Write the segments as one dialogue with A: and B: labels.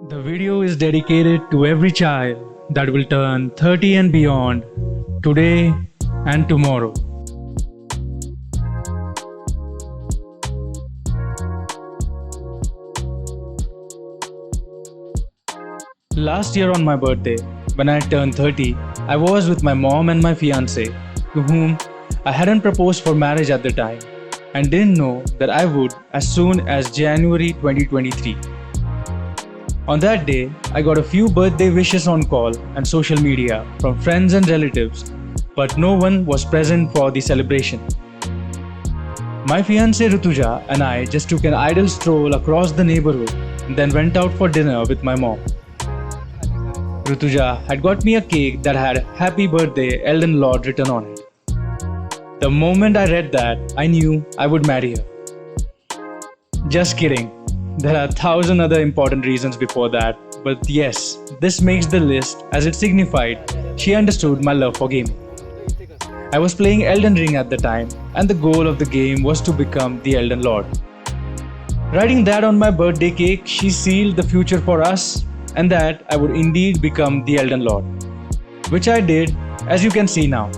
A: The video is dedicated to every child that will turn 30 and beyond today and tomorrow. Last year on my birthday, when I turned 30, I was with my mom and my fiance, to whom I hadn't proposed for marriage at the time and didn't know that I would as soon as January 2023. On that day, I got a few birthday wishes on call and social media from friends and relatives, but no one was present for the celebration. My fiancée Rutuja and I just took an idle stroll across the neighborhood and then went out for dinner with my mom. Rutuja had got me a cake that had Happy Birthday Elden Lord written on it. The moment I read that, I knew I would marry her. Just kidding. There are 1,000 other important reasons before that, but yes, this makes the list as it signified she understood my love for gaming. I was playing Elden Ring at the time, and the goal of the game was to become the Elden Lord. Writing that on my birthday cake, she sealed the future for us, and that I would indeed become the Elden Lord. Which I did, as you can see now.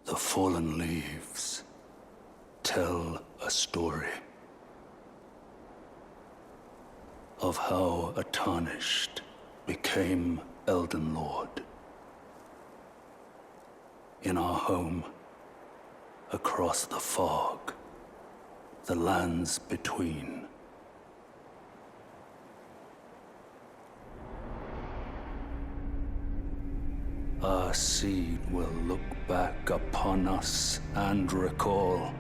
B: The fallen leaves tell a story of how a tarnished became Elden Lord. In our home, across the fog, the lands between. Our seed will look back upon us and recall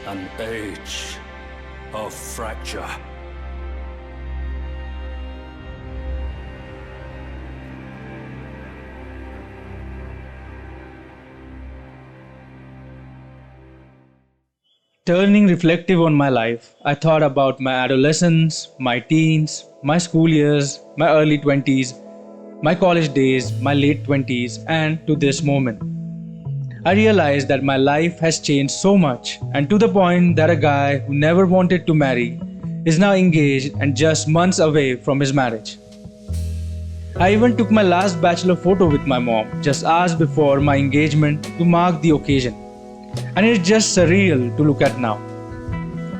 B: an age of fracture.
A: Turning reflective on my life, I thought about my adolescence, my teens, my school years, my early 20s, my college days, my late 20s, and to this moment. I realized that my life has changed so much, and to the point that a guy who never wanted to marry is now engaged and just months away from his marriage. I even took my last bachelor photo with my mom just hours before my engagement to mark the occasion. And it's just surreal to look at now.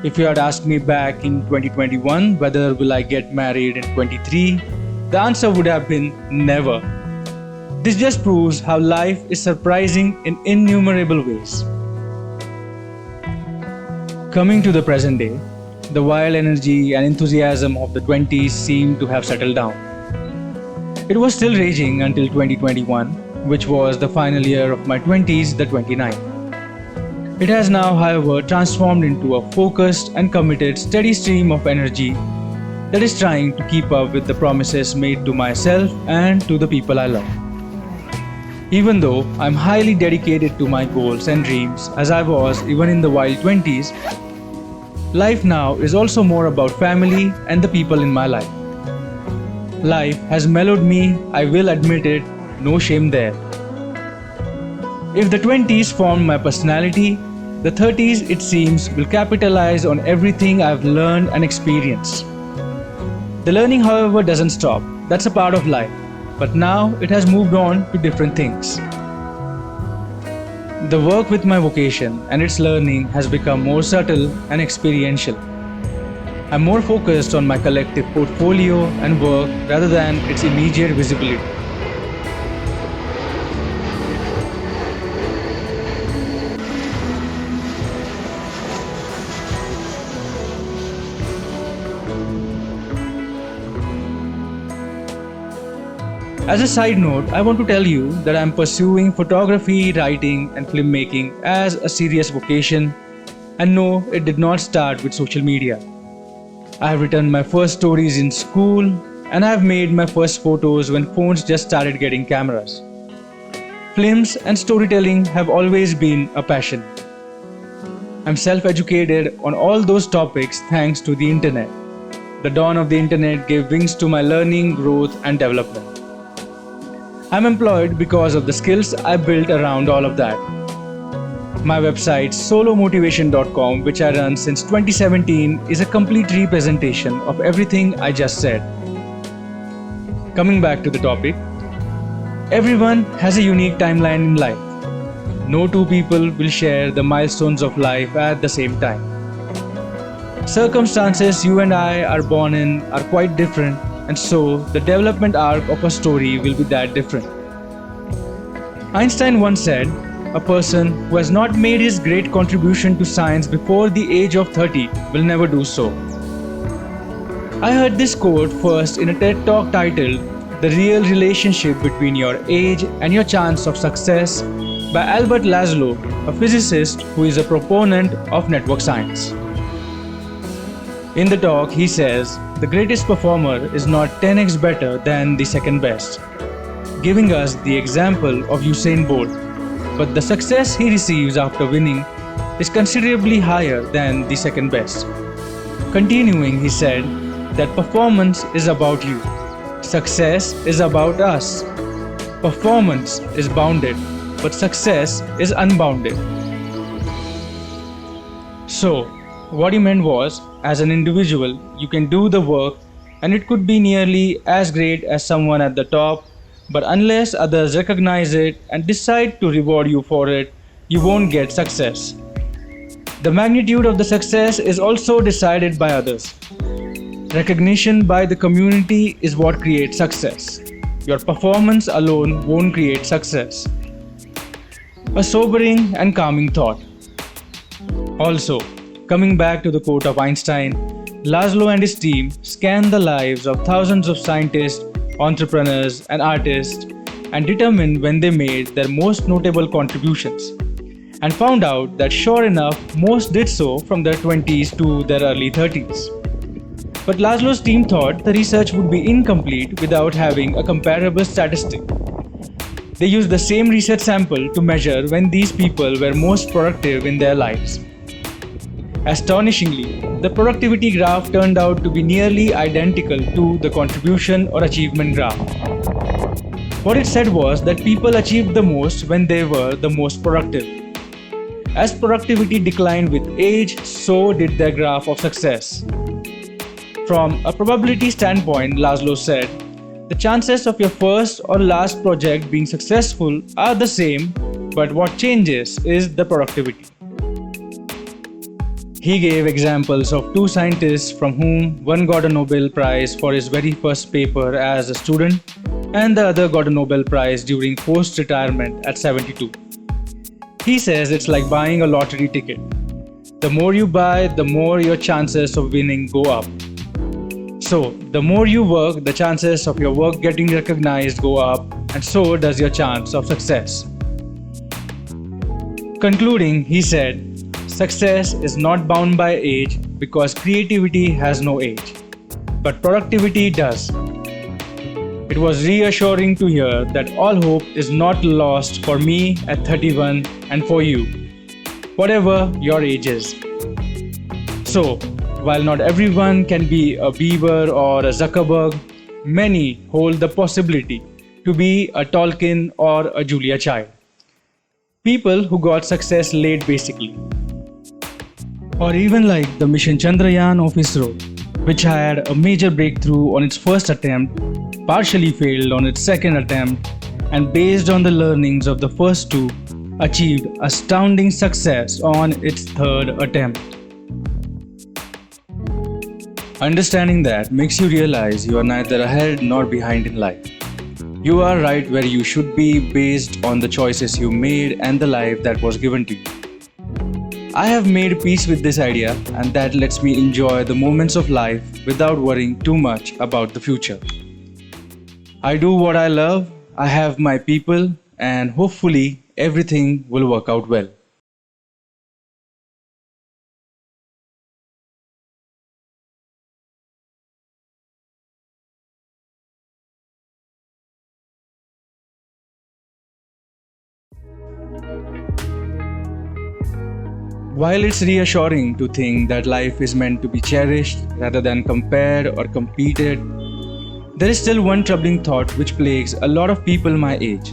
A: If you had asked me back in 2021 whether will I get married in 23, the answer would have been never. This just proves how life is surprising in innumerable ways. Coming to the present day, the wild energy and enthusiasm of the 20s seem to have settled down. It was still raging until 2021, which was the final year of my 20s, the 29. It has now, however, transformed into a focused and committed steady stream of energy that is trying to keep up with the promises made to myself and to the people I love. Even though I'm highly dedicated to my goals and dreams, as I was even in the wild 20s, life now is also more about family and the people in my life. Life has mellowed me, I will admit it, no shame there. If the 20s formed my personality, the 30s, it seems, will capitalize on everything I've learned and experienced. The learning, however, doesn't stop. That's a part of life. But now it has moved on to different things. The work with my vocation and its learning has become more subtle and experiential. I'm more focused on my collective portfolio and work rather than its immediate visibility. As a side note, I want to tell you that I am pursuing photography, writing, and filmmaking as a serious vocation, and no, it did not start with social media. I have written my first stories in school, and I have made my first photos when phones just started getting cameras. Films and storytelling have always been a passion. I'm self-educated on all those topics thanks to the internet. The dawn of the internet gave wings to my learning, growth, and development. I'm employed because of the skills I built around all of that. My website, solomotivation.com, which I run since 2017, is a complete representation of everything I just said. Coming back to the topic, everyone has a unique timeline in life. No two people will share the milestones of life at the same time. Circumstances you and I are born in are quite different, and so the development arc of a story will be that different. Einstein once said, "A person who has not made his great contribution to science before the age of 30 will never do so." I heard this quote first in a TED Talk titled "The Real Relationship Between Your Age and Your Chance of Success" by Albert Laszlo, a physicist who is a proponent of network science. In the talk, he says, the greatest performer is not 10x better than the second best, giving us the example of Usain Bolt, but the success he receives after winning is considerably higher than the second best. Continuing, he said that performance is about you, success is about us. Performance is bounded, but success is unbounded. So, what he meant was, as an individual, you can do the work and it could be nearly as great as someone at the top, but unless others recognize it and decide to reward you for it, you won't get success. The magnitude of the success is also decided by others. Recognition by the community is what creates success. Your performance alone won't create success. A sobering and calming thought. Also, coming back to the quote of Einstein, Laszlo and his team scanned the lives of thousands of scientists, entrepreneurs, and artists and determined when they made their most notable contributions, and found out that sure enough, most did so from their 20s to their early 30s. But Laszlo's team thought the research would be incomplete without having a comparable statistic. They used the same research sample to measure when these people were most productive in their lives. Astonishingly, the productivity graph turned out to be nearly identical to the contribution or achievement graph. What it said was that people achieved the most when they were the most productive. As productivity declined with age, so did their graph of success. From a probability standpoint, Laszlo said, the chances of your first or last project being successful are the same, but what changes is the productivity. He gave examples of two scientists from whom one got a Nobel Prize for his very first paper as a student and the other got a Nobel Prize during post-retirement at 72. He says it's like buying a lottery ticket. The more you buy, the more your chances of winning go up. So, the more you work, the chances of your work getting recognized go up, and so does your chance of success. Concluding, he said, success is not bound by age because creativity has no age, but productivity does. It was reassuring to hear that all hope is not lost for me at 31 and for you, whatever your age is. So, while not everyone can be a Beaver or a Zuckerberg, many hold the possibility to be a Tolkien or a Julia Child. People who got success late basically. Or even like the mission Chandrayaan of ISRO, which had a major breakthrough on its first attempt, partially failed on its second attempt, and based on the learnings of the first two, achieved astounding success on its third attempt. Understanding that makes you realize you are neither ahead nor behind in life. You are right where you should be based on the choices you made and the life that was given to you. I have made peace with this idea, and that lets me enjoy the moments of life without worrying too much about the future. I do what I love, I have my people, and hopefully everything will work out well. While it's reassuring to think that life is meant to be cherished rather than compared or competed, there is still one troubling thought which plagues a lot of people my age.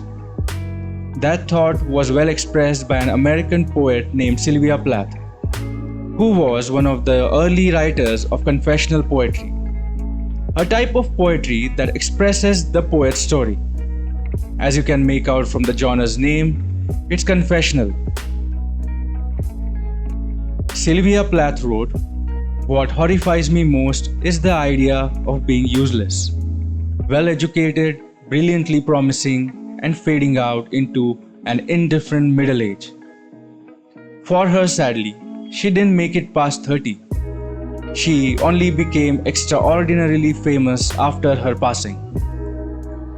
A: That thought was well expressed by an American poet named Sylvia Plath, who was one of the early writers of confessional poetry, a type of poetry that expresses the poet's story. As you can make out from the genre's name, it's confessional. Sylvia Plath wrote, "What horrifies me most is the idea of being useless, well educated, brilliantly promising, and fading out into an indifferent middle age." For her, sadly, she didn't make it past 30. She only became extraordinarily famous after her passing.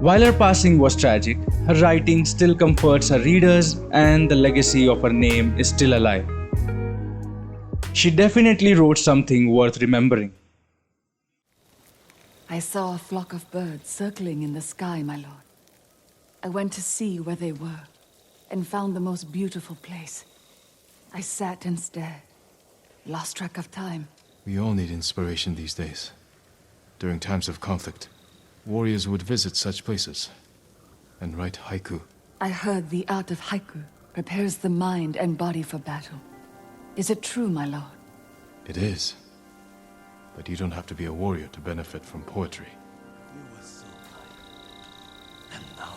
A: While her passing was tragic, her writing still comforts her readers and the legacy of her name is still alive. She definitely wrote something worth remembering.
C: I saw a flock of birds circling in the sky, my lord. I went to see where they were and found the most beautiful place. I sat and stared, lost track of time.
D: We all need inspiration these days. During times of conflict, warriors would visit such places and write haiku.
C: I heard the art of haiku prepares the mind and body for battle. Is it true, my lord?
D: It is. But you don't have to be a warrior to benefit from poetry.
E: You were so kind. And now...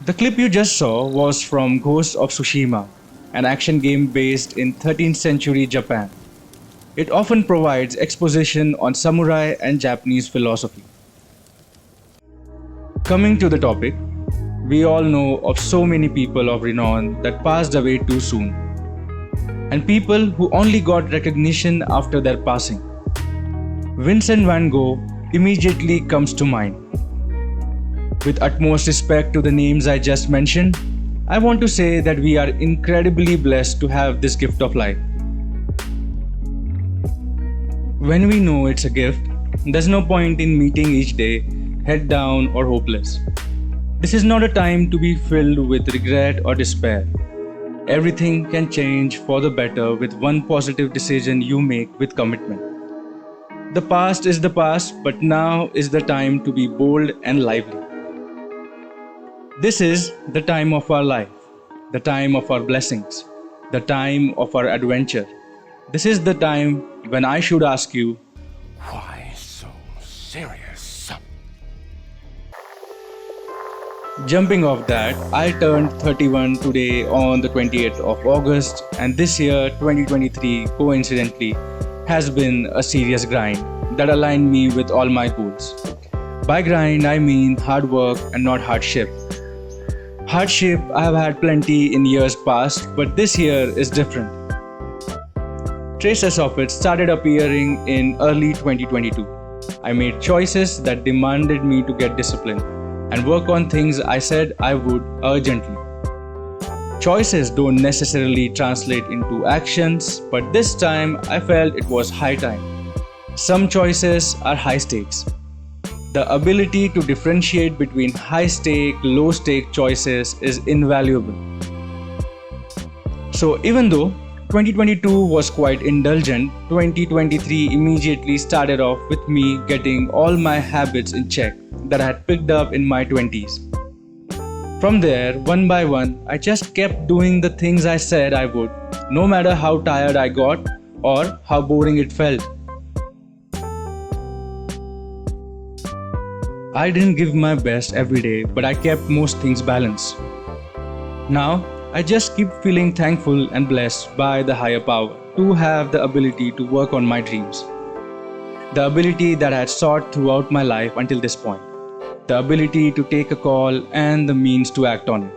A: The clip you just saw was from Ghost of Tsushima, an action game based in 13th century Japan. It often provides exposition on samurai and Japanese philosophy. Coming to the topic, we all know of so many people of renown that passed away too soon, and people who only got recognition after their passing. Vincent van Gogh immediately comes to mind. With utmost respect to the names I just mentioned, I want to say that we are incredibly blessed to have this gift of life. When we know it's a gift, there's no point in meeting each day head down or hopeless. This is not a time to be filled with regret or despair. Everything can change for the better with one positive decision you make with commitment. The past is the past, but now is the time to be bold and lively. This is the time of our life, the time of our blessings, the time of our adventure. This is the time when I should ask you,
E: Why so serious?
A: jumping off that, I turned 31 today on the 28th of August, and this year, 2023, coincidentally, has been a serious grind that aligned me with all my goals. By grind, I mean hard work and not hardship. Hardship I have had plenty in years past, but this year is different. Traces of it started appearing in early 2022. I made choices that demanded me to get disciplined and work on things I said I would urgently. Choices don't necessarily translate into actions, but this time I felt it was high time. Some choices are high stakes. The ability to differentiate between high-stake, low-stake choices is invaluable. So even though 2022 was quite indulgent, 2023 immediately started off with me getting all my habits in check that I had picked up in my 20s. From there, one by one, I just kept doing the things I said I would, no matter how tired I got or how boring it felt. I didn't give my best every day, but I kept most things balanced. Now, I just keep feeling thankful and blessed by the higher power to have the ability to work on my dreams. The ability that I had sought throughout my life until this point. The ability to take a call and the means to act on it.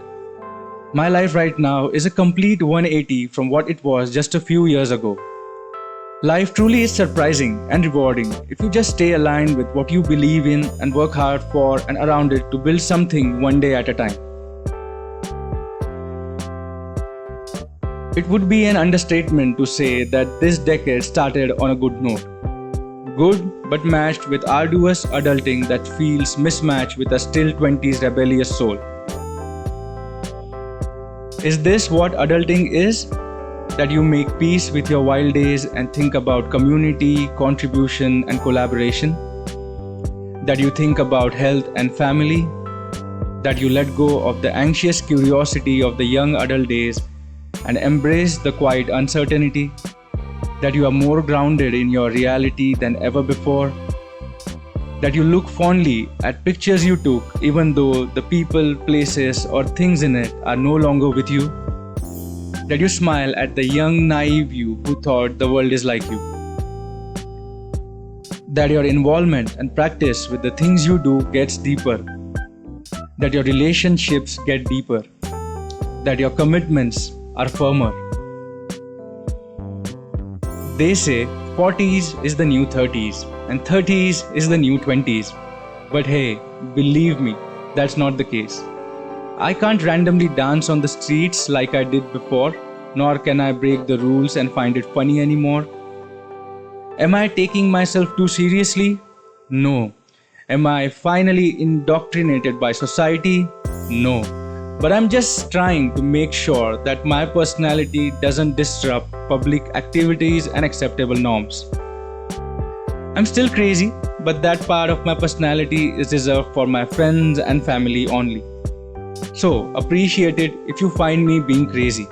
A: My life right now is a complete 180 from what it was just a few years ago. Life truly is surprising and rewarding if you just stay aligned with what you believe in and work hard for and around it to build something one day at a time. It would be an understatement to say that this decade started on a good note. Good, but matched with arduous adulting that feels mismatched with a still 20s rebellious soul. Is this what adulting is? That you make peace with your wild days and think about community, contribution, and collaboration? That you think about health and family? That you let go of the anxious curiosity of the young adult days and embrace the quiet uncertainty? That you are more grounded in your reality than ever before? That you look fondly at pictures you took even though the people, places, or things in it are no longer with you? That you smile at the young, naive you who thought the world is like you? That your involvement and practice with the things you do gets deeper? That your relationships get deeper? That your commitments are firmer? They say 40s is the new 30s and 30s is the new 20s. But hey, believe me, that's not the case. I can't randomly dance on the streets like I did before, nor can I break the rules and find it funny anymore. Am I taking myself too seriously? No. Am I finally indoctrinated by society? No. But I'm just trying to make sure that my personality doesn't disrupt public activities and acceptable norms. I'm still crazy, but that part of my personality is reserved for my friends and family only. So appreciate it if you find me being crazy.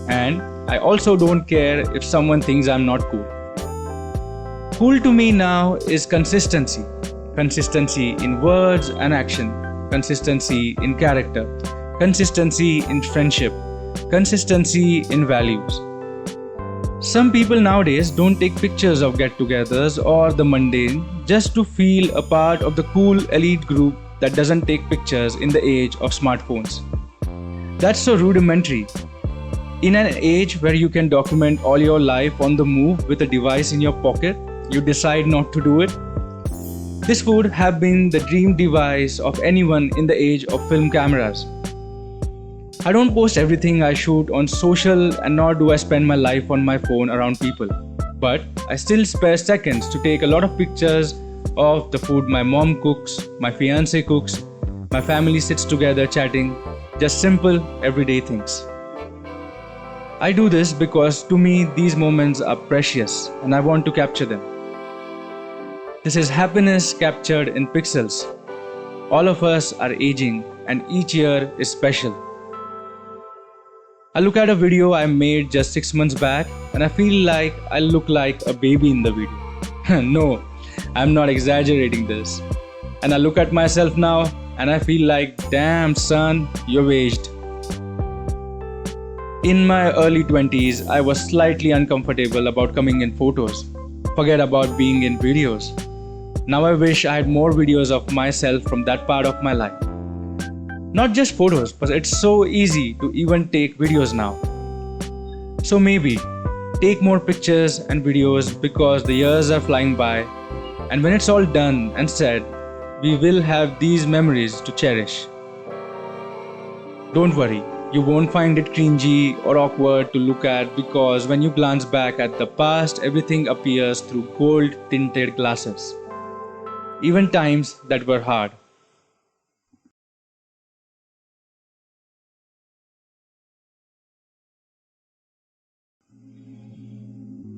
A: And I also don't care if someone thinks I'm not cool. Cool to me now is consistency. Consistency in words and action. Consistency in character. Consistency in friendship. Consistency in values. Some people nowadays don't take pictures of get-togethers or the mundane just to feel a part of the cool elite group that doesn't take pictures in the age of smartphones. That's so rudimentary. In an age where you can document all your life on the move with a device in your pocket, you decide not to do it. This would have been the dream device of anyone in the age of film cameras. I don't post everything I shoot on social, and nor do I spend my life on my phone around people. But I still spare seconds to take a lot of pictures of the food my mom cooks, my fiancé cooks, my family sits together chatting, just simple everyday things. I do this because to me these moments are precious and I want to capture them. This is happiness captured in pixels. All of us are aging and each year is special. I look at a video I made just 6 months back and I feel like I look like a baby in the video. No, I'm not exaggerating this. And I look at myself now and I feel like, damn son, you've aged. In my early 20s, I was slightly uncomfortable about coming in photos. Forget about being in videos. Now I wish I had more videos of myself from that part of my life. Not just photos, but it's so easy to even take videos now. So maybe take more pictures and videos because the years are flying by, and when it's all done and said, we will have these memories to cherish. Don't worry, you won't find it cringy or awkward to look at because when you glance back at the past, everything appears through gold tinted glasses. Even times that were hard.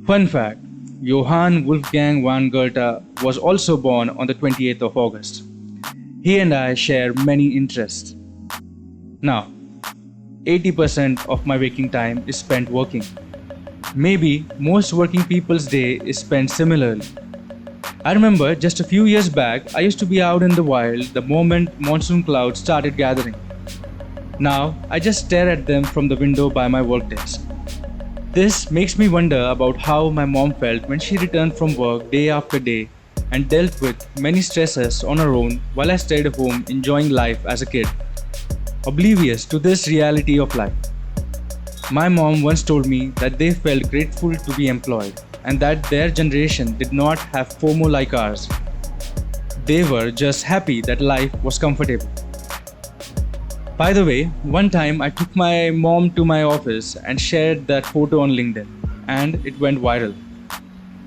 A: Fun fact, Johann Wolfgang von Goethe was also born on the 28th of August. He and I share many interests. Now, 80% of my waking time is spent working. Maybe most working people's day is spent similarly. I remember just a few years back, I used to be out in the wild the moment monsoon clouds started gathering. Now, I just stare at them from the window by my work desk. This makes me wonder about how my mom felt when she returned from work day after day and dealt with many stresses on her own while I stayed at home enjoying life as a kid, oblivious to this reality of life. My mom once told me that they felt grateful to be employed and that their generation did not have FOMO like ours. They were just happy that life was comfortable. By the way, one time I took my mom to my office and shared that photo on LinkedIn, and it went viral.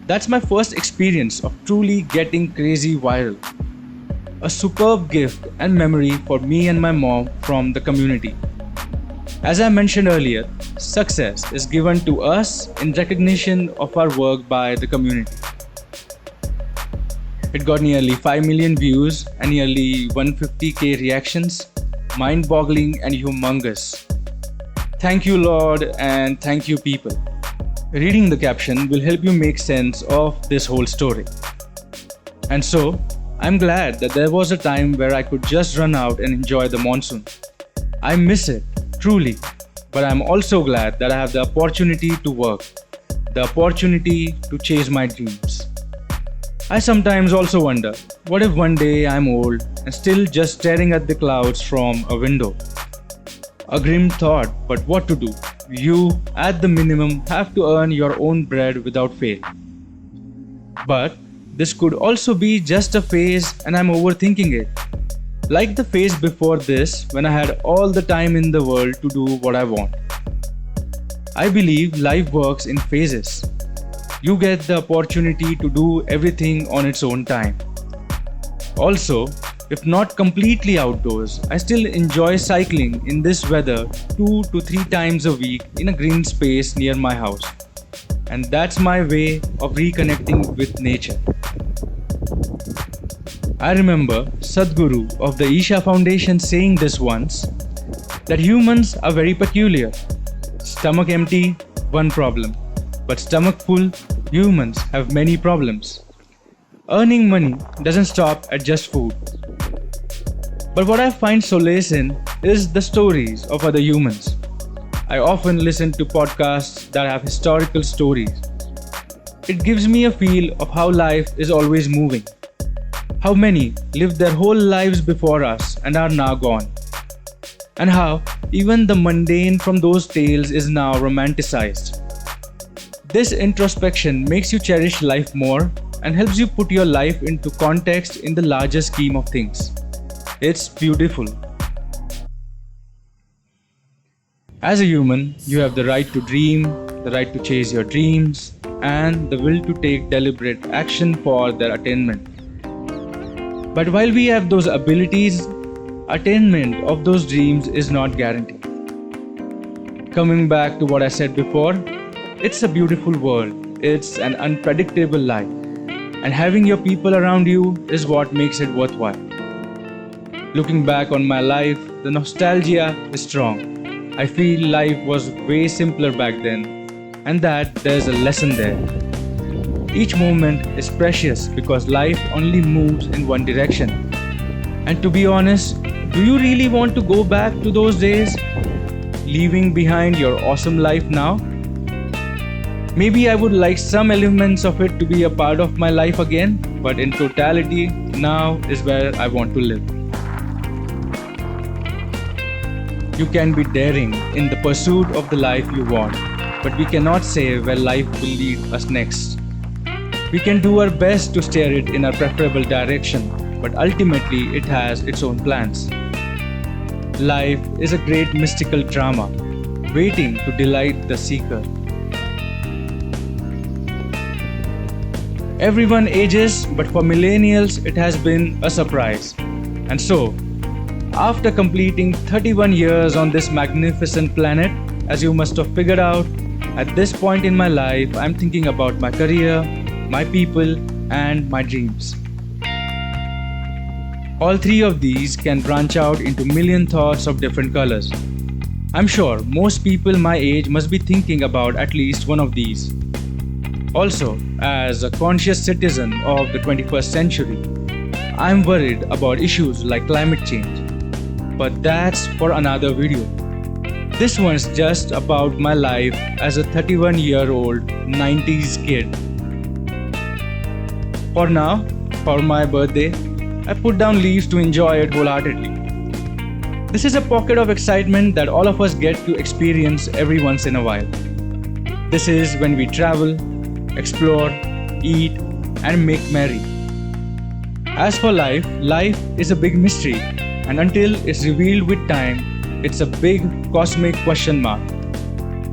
A: That's my first experience of truly getting crazy viral. A superb gift and memory for me and my mom from the community. As I mentioned earlier, success is given to us in recognition of our work by the community. It got nearly 5 million views and nearly 150k reactions. Mind boggling and humongous. Thank you, Lord, and thank you, people. Reading the caption will help you make sense of this whole story. And so, I'm glad that there was a time where I could just run out and enjoy the monsoon. I miss it, truly, but I'm also glad that I have the opportunity to work, the opportunity to chase my dreams. I sometimes also wonder, what if one day I'm old and still just staring at the clouds from a window? A grim thought, but what to do? You, at the minimum, have to earn your own bread without fail. But this could also be just a phase and I'm overthinking it. Like the phase before this, when I had all the time in the world to do what I want. I believe life works in phases. You get the opportunity to do everything on its own time. Also, if not completely outdoors, I still enjoy cycling in this weather 2 to 3 times a week in a green space near my house. And that's my way of reconnecting with nature. I remember Sadhguru of the Isha Foundation saying this once, that humans are very peculiar. Stomach empty, one problem. But stomach full, humans have many problems. Earning money doesn't stop at just food. But what I find solace in is the stories of other humans. I often listen to podcasts that have historical stories. It gives me a feel of how life is always moving. How many lived their whole lives before us and are now gone. And how even the mundane from those tales is now romanticized. This introspection makes you cherish life more and helps you put your life into context in the larger scheme of things. It's beautiful. As a human, you have the right to dream, the right to chase your dreams, and the will to take deliberate action for their attainment. But while we have those abilities, attainment of those dreams is not guaranteed. Coming back to what I said before, it's a beautiful world, it's an unpredictable life, and having your people around you is what makes it worthwhile. Looking back on my life, the nostalgia is strong. I feel life was way simpler back then, and that there's a lesson there. Each moment is precious because life only moves in one direction. And to be honest, do you really want to go back to those days? Leaving behind your awesome life now? Maybe I would like some elements of it to be a part of my life again, but in totality, now is where I want to live. You can be daring in the pursuit of the life you want, but we cannot say where life will lead us next. We can do our best to steer it in a preferable direction, but ultimately it has its own plans. Life is a great mystical drama, waiting to delight the seeker. Everyone ages, but for millennials it has been a surprise. And so, after completing 31 years on this magnificent planet, as you must have figured out, at this point in my life, I'm thinking about my career, my people, and my dreams. All three of these can branch out into million thoughts of different colors. I'm sure most people my age must be thinking about at least one of these. Also, as a conscious citizen of the 21st century, I'm worried about issues like climate change. But that's for another video. This one's just about my life as a 31-year-old 90s kid. For now, for my birthday, I put down leaves to enjoy it wholeheartedly. This is a pocket of excitement that all of us get to experience every once in a while. This is when we travel, explore, eat, and make merry. As for life, life is a big mystery, and until it's revealed with time, it's a big cosmic question mark.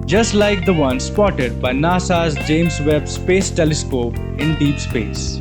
A: Just like the one spotted by NASA's James Webb Space Telescope in deep space.